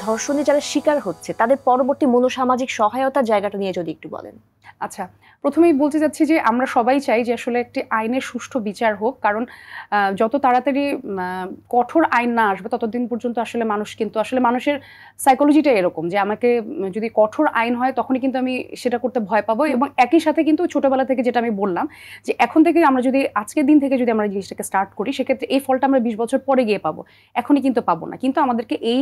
ধর্ষণে যারা শিকার হচ্ছে তাদের পরবর্তী মনোসামাজিক সহায়তার জায়গাটা নিয়ে যদি একটু বলেন। আচ্ছা, প্রথমেই বলতে চাচ্ছি যে আমরা সবাই চাই যে আসলে একটি আইনের সুষ্ঠু বিচার হোক, কারণ যত তাড়াতাড়ি কঠোর আইন না আসবে ততদিন পর্যন্ত আসলে মানুষ কিন্তু আসলে মানুষের সাইকোলজিটা এরকম যে আমাকে যদি কঠোর আইন হয় তখনই কিন্তু আমি সেটা করতে ভয় পাবো। এবং একই সাথে কিন্তু ছোটবেলা থেকে যেটা আমি বললাম যে এখন থেকে আমরা যদি আজকের দিন থেকে যদি আমরা জিনিসটাকে স্টার্ট করি সেক্ষেত্রে এই ফলটা আমরা 20 বছর পরে গিয়ে পাবো, এখনই কিন্তু পাবো না। কিন্তু আমাদেরকে এই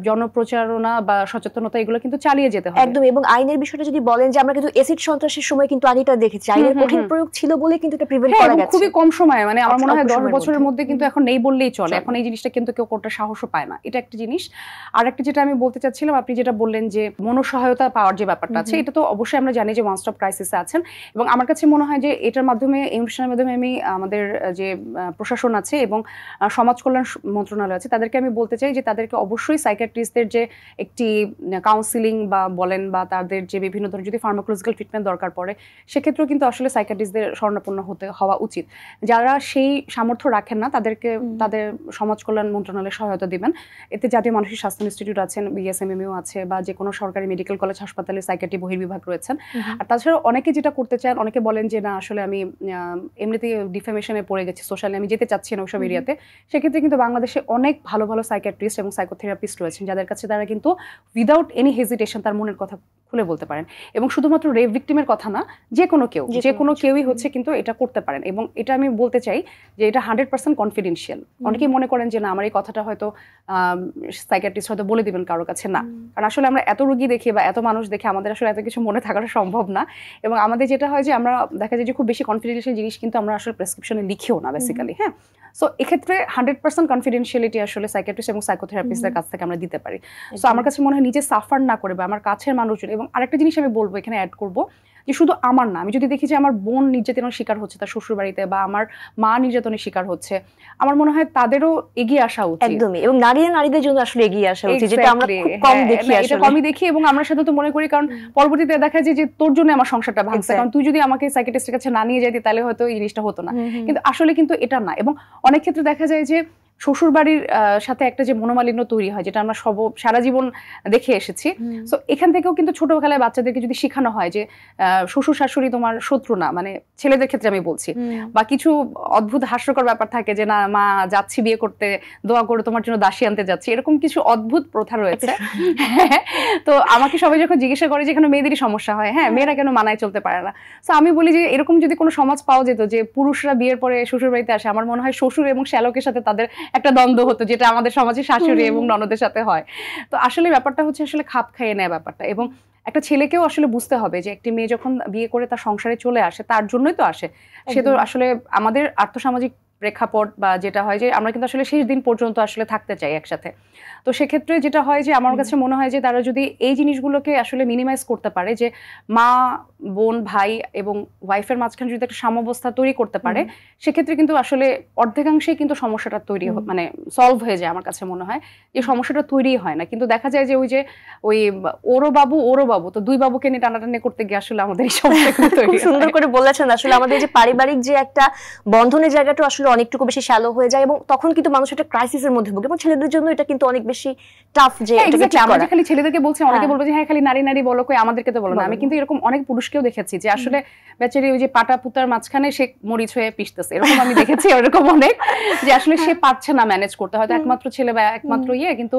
জনপ্রচারণা বা সচেতনতা এগুলো কিন্তু চালিয়ে যেতে হবে একদম। এবং আইনের বিষয়টা যদি বলেন যে আমরা কিন্তু এসিড সন্ত্রাসের সময় কিন্তু আগেটা দেখেছি আইনের কঠিন প্রয়োগ ছিল বলে কিন্তু এটা প্রিভেন্ট করা গেছে খুবই কম সময়ে, মানে আমার মনে হয় 10 বছরের মধ্যে কিন্তু এখন নেই বললেই চলে। এখন এই জিনিসটা কিন্তু কেউ করতে সাহসও পায় না, এটা একটা জিনিস। আর একটা যেটা আমি বলতে চাচ্ছিলাম, আপনি যেটা বললেন যে মনোসহায়তা পাওয়ার যে ব্যাপারটা আছে, এটা তো অবশ্যই আমরা জানি যে ওয়ান স্টপ ক্রাইসিসে আছেন। এবং আমার কাছে মনে হয় যে এটার মাধ্যমে, এই অনুষ্ঠানের মাধ্যমে আমি আমাদের যে প্রশাসন আছে এবং সমাজ কল্যাণ মন্ত্রণালয় আছে তাদেরকে আমি বলতে চাই যে তাদেরকে অবশ্যই সাইকিয়াট্রিস্টদের যে একটি কাউন্সিলিং বা বলেন বা তাদের যে বিভিন্ন ধরনের যদি ফার্মাকোলজিক্যাল ট্রিটমেন্ট দরকার পড়ে সেক্ষেত্রেও কিন্তু আসলে সাইকিয়াট্রিস্টদের শরণাপন্ন হওয়া উচিত। যারা সেই সামর্থ্য রাখেন না তাদেরকে তাদের সমাজ কল্যাণ মন্ত্রণালয়ের সহায়তা দিবেন। এতে জাতীয় মানসিক স্বাস্থ্য ইনস্টিটিউট আছেন, বিএসএমএমইউ আছে, বা যে কোনো সরকারি মেডিকেল কলেজ হাসপাতালে সাইকিয়াট্রি বহির্বিভাগ রয়েছেন। আর তাছাড়া অনেকে যেটা করতে চান, অনেকে বলেন যে না আসলে আমি এমনিতেই ডিফেমেশনে পড়ে গেছি, সোশ্যালি আমি যেতে চাচ্ছি না ওইসব এরিয়াতে। সেক্ষেত্রে কিন্তু বাংলাদেশে অনেক ভালো ভালো সাইকিয়াট্রিস্ট এবং সাইকোথেরাপিস্ট রয়েছেন যাদের কাছে তারা কিন্তু উইদাউট এনি হেজিটেশন তার মনের কথা খুলে বলতে পারেন। এবং শুধুমাত্র রেপ ভিক্টিমের কথা না, যে কোনো কেউই হচ্ছে কিন্তু এটা করতে পারেন। এবং এটা আমি বলতে চাই যে এটা 100% কনফিডেন্সিয়াল। অনেকেই মনে করেন যে না আমার এই কথাটা হয়তো সাইকিয়াট্রিস্ট হয়তো বলে দিবেন কারোর কাছে, না। কারণ আসলে আমরা এত রোগী দেখি বা এত মানুষ দেখে আমাদের আসলে এত কিছু মনে থাকাটা সম্ভব না। এবং আমাদের যেটা হয় যে আমরা দেখা যায় যে খুব বেশি কনফিডেন্সিয়াল জিনিস কিন্তু আমরা আসলে প্রেসক্রিপশনে লিখিও না বেসিক্যালি। হ্যাঁ, সো এক্ষেত্রে 100% কনফিডেন্সিয়ালিটি আসলে সাইকিয়াট্রিস্ট এবং সাইকোথেরাপিস্টদের কাছ থেকে আমরা দিতে পারি। সো আমার কাছে মনে হয় নিজে সাফার না করে বা আমার কাছের মানুষজন। এবং আরেকটা জিনিস আমি বলবো এখানে অ্যাড করবো যে শুধু আমার না, আমি যদি দেখি যে আমার বোন নির্যাতনের শিকার হচ্ছে তার শ্বশুর বাড়িতে, বা আমার মা নির্যাতনের শিকার হচ্ছে, আমার মনে হয় তাদেরও এগিয়ে আসা উচিত। একদমই। এবং নারীদের জন্য আসলে এগিয়ে আসা উচিত, যেটা আমরা খুব কম দেখি। এটা কমই দেখি এবং আমরা সাথে তো মনে করি, কারণ পরবর্তীতে দেখা যায় যে তোর জন্য আমার সংসারটা ভাঙছে, কারণ তুই যদি আমাকে সাইকিয়াট্রিস্টের কাছে না নিয়ে যাইতি তাহলে হয়তো এই জিনিসটা হতো না। কিন্তু আসলে কিন্তু এটা না। এবং অনেক ক্ষেত্রে দেখা যায় যে শ্বশুর বাড়ির সাথে একটা যে মনোমালিন্য তৈরি হয়, যেটা আমরা সারা জীবন দেখে এসেছি। সো এখান থেকেও কিন্তু ছোটবেলায় বাচ্চাদেরকে যদি শেখানো হয় যে শ্বশুর শাশুড়ি তোমার শত্রু না, মানে ছেলেদের ক্ষেত্রে আমি বলছি, বা কিছু অদ্ভুত হাস্যকর ব্যাপার থাকে যে না মা যাচ্ছি বিয়ে করতে, দোয়া করে তোমার জন্য দাসী আনতে যাচ্ছি, এরকম কিছু অদ্ভুত প্রথা রয়েছে। তো আমাকে সবাই যখন জিজ্ঞাসা করে যে এখানে মেয়েদেরই সমস্যা হয়, হ্যাঁ মেয়েরা কেন মানায় চলতে পারে না, তো আমি বলি যে এরকম যদি কোনো সমাজ পাওয়া যেত যে পুরুষরা বিয়ের পরে শ্বশুর বাড়িতে আসে, আমার মনে হয় শ্বশুর এবং শ্যালকের সাথে তাদের একটা দ্বন্দ্ব হতো, যেটা আমাদের সমাজে শাশুড়ি এবং ননদের সাথে হয়। তো আসলে ব্যাপারটা হচ্ছে আসলে খাপ খাইয়ে নেয় ব্যাপারটা। এবং একটা ছেলেকেও আসলে বুঝতে হবে যে একটি মেয়ে যখন বিয়ে করে তার সংসারে চলে আসে তার জন্যই তো আসে। সে তো আসলে আমাদের আর্থসামাজিক প্রেক্ষাপট বা যেটা হয় যে আমরা কিন্তু আসলে শেষ দিন পর্যন্ত আসলে থাকতে চাই একসাথে। তো সেক্ষেত্রে যেটা হয় যে আমার কাছে মনে হয় যে তারা যদি এই জিনিসগুলোকে আসলে মিনিমাইজ করতে পারে, যে মা বোন ভাই এবং ওয়াইফের মাঝখানে যদি একটা সাম্যাবস্থা তৈরি করতে পারে, সেক্ষেত্রে কিন্তু আসলে অর্ধেকাংশেই কিন্তু সমস্যাটা তৈরি মানে সলভ হয়ে যায়। আমার কাছে মনে হয় এই সমস্যাটা তৈরি হয় না, কিন্তু দেখা যায় যে ওই ওরও বাবু তো দুই বাবুকে নিয়ে টানাটানি করতে গিয়ে আসলে আমাদের এই সমস্যাগুলো তৈরি হয়। সুন্দর করে বলেছেন। আসলে আমাদের যে পারিবারিক যে একটা বন্ধনের জায়গাটা আসলে অনেকটুকু বেশি শ্যালো হয়ে যায়, এবং তখন কিন্তু মানুষ একটা ক্রাইসিসের মধ্যে ভোগে। এবং ছেলেদের জন্য এটা কিন্তু অনেক বেশি টাফ যে এটাকে ঠিক করা। খালি ছেলেদেরকে বলছি, অনেকে বলবে যে হ্যাঁ খালি নারী বলো, কই আমাদেরকে তো বলো না। আমি কিন্তু এরকম অনেক পুরুষকেও দেখেছি যে আসলে বেচারি ওই যে পাটা পুতার মাঝখানে সে মরিচ হয়ে পিষতেছে, এরকম আমি দেখেছি। এরকম অনেক যে আসলে সে পারছে না ম্যানেজ করতে, হয়তো একমাত্র ছেলে বা একমাত্র কিন্তু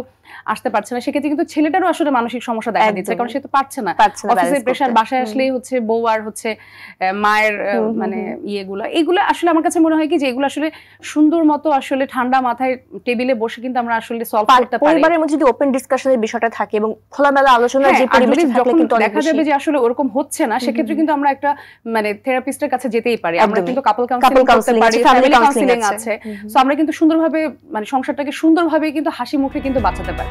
আসতে পারছে না। সেক্ষেত্রে কিন্তু ছেলেটারও আসলে মানসিক সমস্যা দেখা দিচ্ছে, কারণ সে তো পারছে না। অফিসের প্রেশার, বাসায় আসলেই হচ্ছে বউ আর হচ্ছে মায়ের মানে এইগুলো আসলে আমার কাছে মনে হয় কি যে এগুলো আসলে সুন্দর মতো আসলে ঠান্ডা মাথায় টেবিলে বসে কিন্তু আমরা আসলে সলভ করতে পারি। পরিবারের মধ্যে যদি ওপেন ডিসকাশনের বিষয়টা থাকে এবং খোলামেলা আলোচনার যে পরিবেশ থাকলে কিন্তু দেখা যাবে যে আসলে ওরকম হচ্ছে না, সেক্ষেত্রে কিন্তু আমরা একটা মানে থেরাপিস্টের কাছে যেতেই পারি। আমরা কিন্তু কাপল কাউন্সেলিং করতে পারি, ফ্যামিলি কাউন্সেলিং আছে। সো আমরা কিন্তু সুন্দরভাবে মানে সংসারটাকে সুন্দরভাবে কিন্তু হাসি মুখে কিন্তু বাঁচাতে পারি।